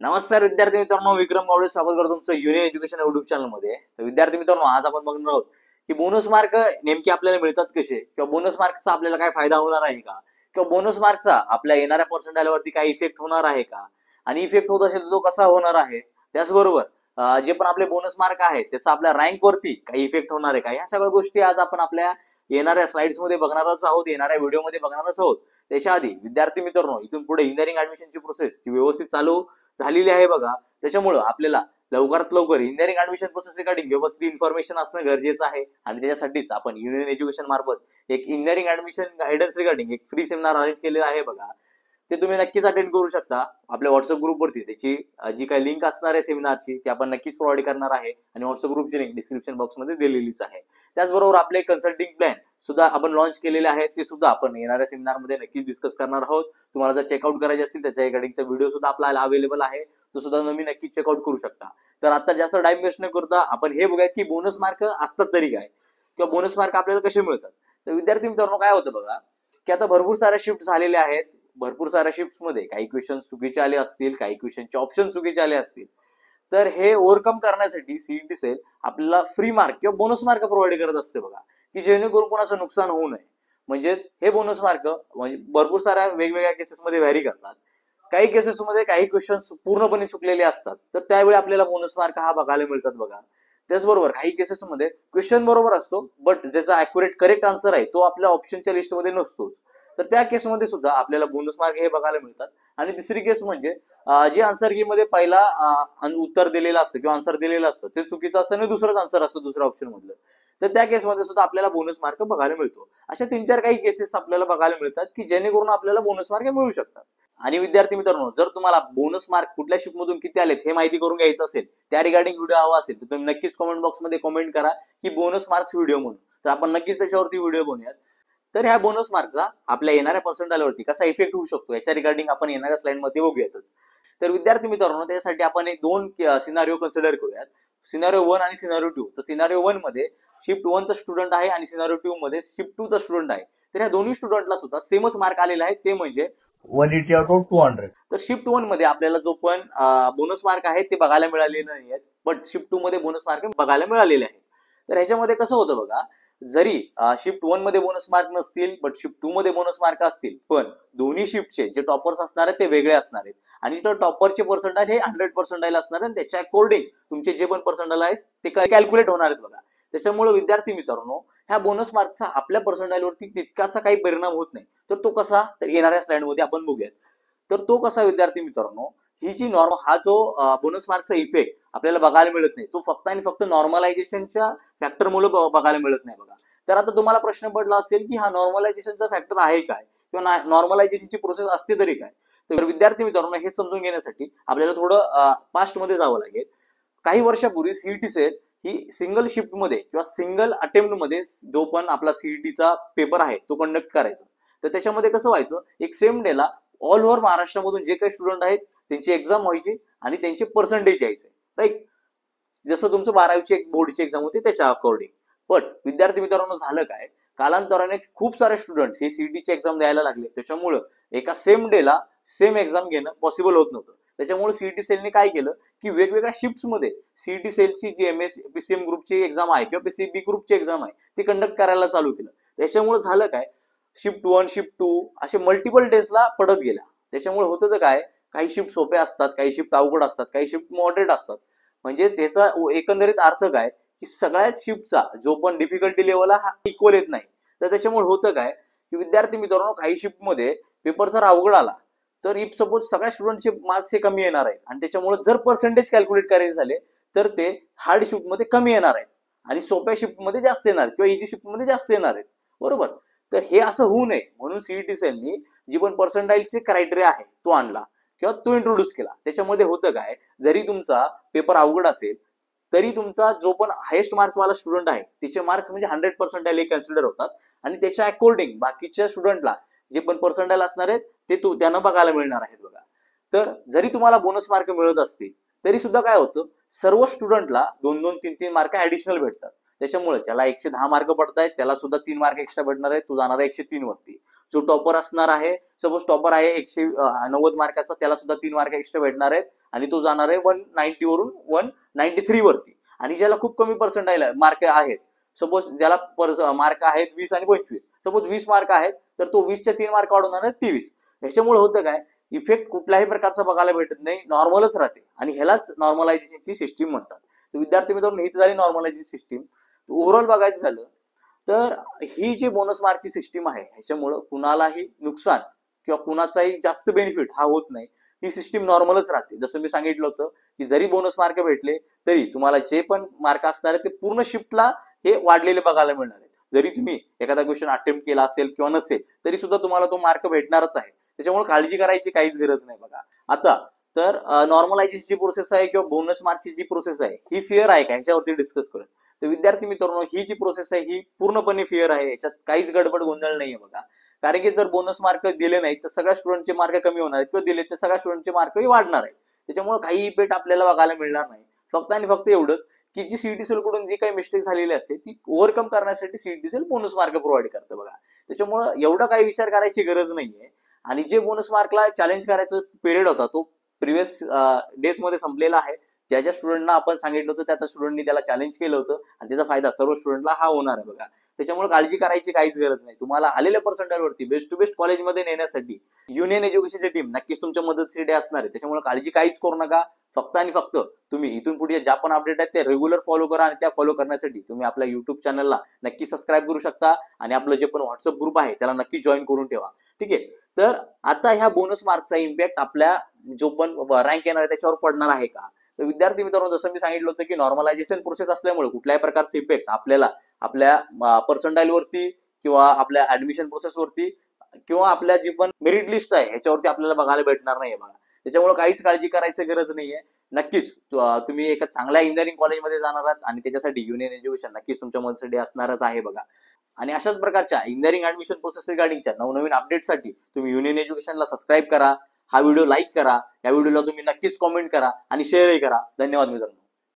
नमस्कार विद्यार्थी मित्रांनो, विक्रम गावडे स्वागत करतो तुमचं युनियन एज्युकेशन युट्यूब चॅनल मध्ये। तर विद्यार्थी मित्रांनो, आज आपण बघणार आहोत की बोनस मार्क नेमके आपल्याला मिळतात कसे, किंवा बोनस मार्कचा आपल्याला काय फायदा होणार आहे का, किंवा बोनस मार्कचा आपल्या येणाऱ्या पर्सेंटाईलवरती काय इफेक्ट होणार आहे का, आणि इफेक्ट होत असेल तर तो कसा होणार आहे। त्याचबरोबर जे पण आपले बोनस मार्क आहेत त्याचा आपल्या रँक वरती काही इफेक्ट होणार आहे का, ह्या सगळ्या गोष्टी आज आपण आपल्या येणाऱ्या स्लाइड्स मध्ये बघणारच आहोत, येणाऱ्या व्हिडिओ मध्ये बघणारच आहोत। त्याच्या आधी विद्यार्थी मित्रांनो, इथून पुढे इंजिनिअरिंग ऍडमिशनची प्रोसेस व्यवस्थित चालू झालेली आहे बघा। त्याच्यामुळे आपल्याला लवकरात लवकर इंजिनिअरिंग ऍडमिशन प्रोसेस रिगार्डिंग व्यवस्थित इन्फॉर्मेशन असणं गरजेचं आहे, आणि त्याच्यासाठीच आपण युनियन एज्युकेशन मार्फत एक इंजिनिअरिंग ऍडमिशन गायडन्स रिगार्डिंग एक फ्री सेमिनार अरेंज केलेला आहे बघा। ते तुम्ही नक्कीच अटेंड करू शकता आपल्या व्हॉट्सअप ग्रुपवरती। त्याची जी काही लिंक असणार आहे सेमिनारची ती आपण नक्कीच प्रोव्हाइड करणार आहे, आणि व्हॉट्सअप ग्रुपची लिंक डिस्क्रिप्शन बॉक्समध्ये दिलेलीच आहे। त्याचबरोबर आपले कन्सल्टिंग प्लॅन सुद्धा आपण लॉन्च केलेले आहेत, ते सुद्धा आपण येणाऱ्या सेमिनारमध्ये नक्कीच डिस्कस करणार आहोत। तुम्हाला जर चेकआउट करायचे असतील त्याच्या रिगार्डिंगचा व्हिडिओ सुद्धा आपल्याला अवेलेबल आहे, तो सुद्धा तुम्ही नक्कीच चेकआउट करू शकता। तर आता जास्त टाइम वेस्ट न करता आपण हे बघूयात की बोनस मार्क असतात तरी काय, किंवा बोनस मार्क आपल्याला कसे मिळतात। तर विद्यार्थी मित्रांनो, काय होतं बघा की आता भरपूर साऱ्या शिफ्ट झालेल्या आहेत, भरपूर साऱ्या शिफ्ट मध्ये काही क्वेश्चन चुकीचे आले असतील, काही क्वेश्चनचे ऑप्शन चुकीचे आले असतील। तर हे ओव्हरकम करण्यासाठी सीईटी सेल आपल्याला फ्री मार्क किंवा बोनस मार्क प्रोव्हाइड करत असते बघा, की जेणेकरून कोणाचं नुकसान होऊ नये। म्हणजेच हे बोनस मार्क म्हणजे भरपूर साऱ्या वेगवेगळ्या केसेसमध्ये व्हॅरी करतात। काही केसेसमध्ये काही क्वेश्चन पूर्णपणे चुकलेले असतात, तर त्यावेळी आपल्याला बोनस मार्क हा बघायला मिळतात बघा। त्याचबरोबर काही केसेसमध्ये क्वेश्चन बरोबर असतो, बट ज्याचा अॅक्युरेट करेक्ट आन्सर आहे तो आपल्या ऑप्शनच्या लिस्टमध्ये नसतोच, तर त्या केसमध्ये सुद्धा आपल्याला बोनस मार्क हे बघायला मिळतात। आणि तिसरी केस म्हणजे जे आन्सर की मध्ये पहिला उत्तर दिलेलं असतं किंवा आन्सर दिलेलं असतं ते चुकीचं असतं आणि दुसरंच आन्सर असतं दुसऱ्या ऑप्शन मधलं, तर त्या केसमध्ये सुद्धा आपल्याला बोनस मार्क बघायला मिळतो। अशा 3-4 काही केसेस आपल्याला बघायला मिळतात की जेणेकरून आपल्याला बोनस मार्क मिळू शकतात। आणि विद्यार्थी मित्रांनो, जर तुम्हाला बोनस मार्क कुठल्या शिफ्ट मधून किती आलेत हे माहिती करून घ्यायचं असेल, त्या रिगार्डिंग व्हिडिओ हवा असेल तर तुम्ही नक्कीच कमेंट बॉक्समध्ये कमेंट करा की बोनस मार्क्स व्हिडिओ म्हणून, तर आपण नक्कीच त्याच्यावरती व्हिडिओ बनवूयात। तर ह्या बोनस मार्कचा आपल्या येणाऱ्या पर्सेंटाईलवरती कसा इफेक्ट होऊ शकतो याच्या रिगार्डिंग आपण येणाऱ्या स्लाइड मध्ये बघूयातच। तर विद्यार्थी मित्रांनो, त्यासाठी आपण एक 2 सिनारिओ कन्सिडर करूयात, सिनारिओ 1 आणि सिनारिओ 2। तर सिनारिओ 1 मध्ये शिफ्ट 1 चा स्टुडंट आहे आणि सिनारिओ 2 मध्ये शिफ्ट 2 चा स्टुडंट आहे। तर ह्या दोन्ही स्टुडंटला सुद्धा सेमच मार्क आलेला आहे, ते म्हणजे 180 आउट ऑफ 200। तर शिफ्ट 1 मध्ये आपल्याला जो पण बोनस मार्क आहे ते बघायला मिळालेले नाही आहेत, बट शिफ्ट 2 मध्ये बोनस मार्क बघायला मिळालेले आहेत। तर ह्याच्यामध्ये कसं होतं बघा, जरी शिफ्ट 1 मध्ये बोनस मार्क नसतील बट शिफ्ट 2 मध्ये बोनस मार्क असतील, पण दोन्ही शिफ्टचे जे टॉपर्स असणार आहेत ते वेगळे असणार आहेत, आणि तो टॉपरचे पर्सेंटाईल हे 100 पर्सेंटाईल असणार आहे, त्याच्या अकॉर्डिंग तुमचे जे पण पर्सेंटाईल आहेत ते कॅल्क्युलेट होणार आहेत बघा। त्याच्यामुळे विद्यार्थी मित्रांनो, ह्या बोनस मार्कचा आपल्या पर्सेंटाईलवरती तितकासा काही परिणाम होत नाही। तर तो कसा, तर येणाऱ्या स्लाइड मध्ये आपण बघूयात। तर तो कसा विद्यार्थी मित्रांनो, ही जी हा जो बोनस मार्कचा इफेक्ट आपल्याला बघायला मिळत नाही, तो फक्त आणि फक्त नॉर्मलायझेशनच्या फॅक्टरमुळे बघायला मिळत नाही बघा। तर आता तुम्हाला प्रश्न पडला असेल की हा नॉर्मलायझेशनचा फॅक्टर आहे काय, किंवा नॉर्मलायझेशनची प्रोसेस असते तरी काय। तर विद्यार्थी मित्रांनो, हे समजून घेण्यासाठी आपल्याला थोडं पास्ट मध्ये जावं लागेल। काही वर्षापूर्वी सीईटी सेल ही सिंगल शिफ्ट मध्ये किंवा सिंगल अटेम्प्ट मध्ये जो पण आपला सीईटीचा पेपर आहे तो कंडक्ट करायचा। तर त्याच्यामध्ये कसं व्हायचं, एक सेम डेला ऑल ओव्हर महाराष्ट्रामधून जे काही स्टुडंट आहेत त्यांची एक्झाम व्हायची आणि त्यांचे पर्सेंटेज यायचे, राईट। जसं तुमचं 12वीची एक बोर्डची एक्झाम होती त्याच्या अकॉर्डिंग। बट विद्यार्थी मित्रांनो, झालं काय, कालांतराने खूप सारे स्टुडंट्स हे सीईटीची एक्झाम द्यायला लागले, त्याच्यामुळे एका सेम डेला सेम एक्झाम घेणं पॉसिबल होत नव्हतं। त्याच्यामुळे सीईटी सेलने काय केलं की वेगवेगळ्या शिफ्ट्स मध्ये सीईटी सेलची जी पीसीएम ग्रुपची एक्झाम आहे किंवा पीसीबी ग्रुपची एक्झाम आहे ती कंडक्ट करायला चालू केलं। त्याच्यामुळे झालं काय, शिफ्ट 1 शिफ्ट 2 असे मल्टिपल डेजला पडत गेल्या। त्याच्यामुळे होतं तर काय, काही शिफ्ट सोपे असतात, काही शिफ्ट अवघड असतात, काही शिफ्ट मॉडरेट असतात। म्हणजे याचा एकंदरीत अर्थ काय की सगळ्याच शिफ्टचा जो पण डिफिकल्टी लेवल हा इक्वल येत नाही। तर त्याच्यामुळे होतं काय की विद्यार्थी मित्रांनो, काही शिफ्ट मध्ये पेपर जर अवघड आला तर इफ सपोज सगळ्या स्टुडंटचे मार्क्स हे कमी येणार आहेत, आणि त्याच्यामुळे जर पर्सेंटेज कॅल्क्युलेट करायचे झाले तर ते हार्ड शिफ्ट मध्ये कमी येणार आहेत आणि सोप्या शिफ्ट मध्ये जास्त येणार किंवा इझी शिफ्ट मध्ये जास्त येणार आहेत, बरोबर। तर हे असं होऊ नये म्हणून सीईटी सेलनी जी पण पर्सेंटाईलचे क्रायटेरिया आहे तो आणला किंवा तो इंट्रोड्यूस केला। त्याच्यामध्ये होतं काय, जरी तुमचा पेपर अवघड असेल तरी तुमचा जो पण हायेस्ट मार्क वाला स्टुडंट आहे त्याचे मार्क्स म्हणजे 100 पर्सेंटाईल कन्सिडर होतात, आणि त्याच्या अकॉर्डिंग बाकीच्या स्टुडंटला जे पण पर्सेंटाईल असणार आहेत ते त्यांना बघायला मिळणार आहेत बघा। तर जरी तुम्हाला बोनस मार्क मिळत असतील तरी सुद्धा काय होतं, सर्व स्टुडंटला 2-2, 3-3 मार्क ऍडिशनल भेटतात। त्याच्यामुळे ज्याला 110 मार्क पडतायत त्याला सुद्धा 3 मार्क एक्स्ट्रा भेटणार आहेत, तो जाणार आहे 103 वरती। जो टॉपर असणार आहे, सपोज टॉपर आहे 190 मार्काचा, त्याला सुद्धा 3 मार्क एक्स्ट्रा भेटणार आहेत आणि तो जाणार आहे 190 वरून 193 वरती. आणि ज्याला खूप कमी पर्सेंटाईल मार्क आहेत, सपोज ज्याला मार्क आहेत 20 आणि 25, सपोज 20 मार्क आहेत तर तो 20च्या 3 मार्क वाढवणार आहे 23. ह्याच्यामुळे होतं काय, इफेक्ट कुठल्याही प्रकारचा बघायला भेटत नाही, नॉर्मलच राहते आणि ह्यालाच नॉर्मलायझेशनची सिस्टीम म्हणतात. तर विद्यार्थी मित्रांनो, ही झाली नॉर्मलायझेशन सिस्टीम. ओव्हरऑल बघायचं झालं तर ही जी बोनस मार्कची सिस्टीम आहे ह्याच्यामुळं कुणालाही नुकसान किंवा कुणाचाही जास्त बेनिफिट हा होत नाही. ही सिस्टीम नॉर्मलच राहते. जसं मी सांगितलं होतं की जरी बोनस मार्क भेटले तरी तुम्हाला जे पण मार्क असणार आहे ते पूर्ण शिफ्टला हे वाढलेले बघायला मिळणार आहेत. जरी तुम्ही एखादा क्वेश्चन अटेम्प्ट केला असेल किंवा नसेल तरी सुद्धा तुम्हाला तो मार्क भेटणारच आहे. त्याच्यामुळे काळजी करायची काहीच गरज नाही बघा. आता तर नॉर्मलायझेशनची प्रोसेस आहे किंवा बोनस मार्कची जी प्रोसेस आहे ही फेअर आहे का, ह्याच्यावरती डिस्कस करूया. तर विद्यार्थी मित्रांनो, ही जी प्रोसेस आहे ही पूर्णपणे फेअर आहे, याच्यात काहीच गडबड गोंधळ नाहीये बघा. कारण की जर बोनस मार्क दिले नाहीत तर सगळ्या स्टुडंटचे मार्क कमी होणार आहेत किंवा दिले तर सगळ्या स्टुडंटचे मार्कही वाढणार आहेत. त्याच्यामुळे काही इफेक्ट आपल्याला बघायला मिळणार नाही. फक्त आणि फक्त एवढंच की जी सीईटी सेल कडून जी काही मिस्टेक झालेली असते ती ओव्हरकम करण्यासाठी CET cell bonus mark provide करतं बघा. त्याच्यामुळे एवढा काही विचार करायची गरज नाहीये. आणि जे बोनस मार्कला चॅलेंज करायचा पिरियड होता तो प्रिव्हियस डेज मध्ये संपलेला आहे. ज्या ज्या स्टुडंटना आपण सांगितलं होतं त्या स्टुडंटनी त्याला चॅलेंज केलं होतं आणि त्याचा फायदा सर्व स्टुडंटला हा होणार आहे बघा. त्याच्यामुळे काळजी करायची काहीच गरज नाही. तुम्हाला आलेल्या पर्सेंटाईलवरती बेस्ट टू बेस्ट कॉलेजमध्ये नेण्यासाठी युनियन एज्युकेशनची टीम नक्कीच तुमच्या मदतीसाठी असणार आहे. त्याच्यामुळे काळजी काहीच करू नका. फक्त आणि फक्त तुम्ही इथून पुढे ज्या पण अपडेट आहेत ते रेग्युलर फॉलो करा आणि त्या फॉलो करण्यासाठी तुम्ही आपल्या युट्यूब चॅनलला नक्की सबस्क्राईब करू शकता आणि आपलं जे पण व्हॉट्सअप ग्रुप आहे त्याला नक्की जॉईन करून ठेवा. ठीक आहे. तर आता ह्या बोनस मार्कचा इम्पॅक्ट आपल्या जो पण रँक येणार आहे त्याच्यावर पडणार आहे का? तर विद्यार्थी मित्रांनो, जसं मी सांगितलं होतं की नॉर्मलायझेशन प्रोसेस असल्यामुळे कुठल्याही प्रकारचे इफेक्ट आपल्याला आपल्या पर्सेंटाईल वरती किंवा आपल्या ऍडमिशन प्रोसेस वरती किंवा आपल्या जी पण मेरिट लिस्ट आहे ह्याच्यावरती आपल्याला बघायला भेटणार नाहीये बघा. त्याच्यामुळे काहीच काळजी करायची गरज नाहीये. नक्कीच तुम्ही एका चांगल्या इंजिनिअरिंग कॉलेजमध्ये जाणार आहात आणि त्याच्यासाठी युनियन एज्युकेशन नक्कीच तुमच्या मदतीसाठी असणारच आहे बघा. आणि अशाच प्रकारच्या इंजिनिअरिंग ऍडमिशन प्रोसेस रिगार्डिंगच्या नवनवीन अपडेटसाठी तुम्ही युनियन एज्युकेशनला सबस्क्राईब करा, हा व्हिडिओ लाईक करा, या व्हिडिओला तुम्ही नक्कीच कॉमेंट करा आणि शेअरही करा. धन्यवाद मित्रांनो.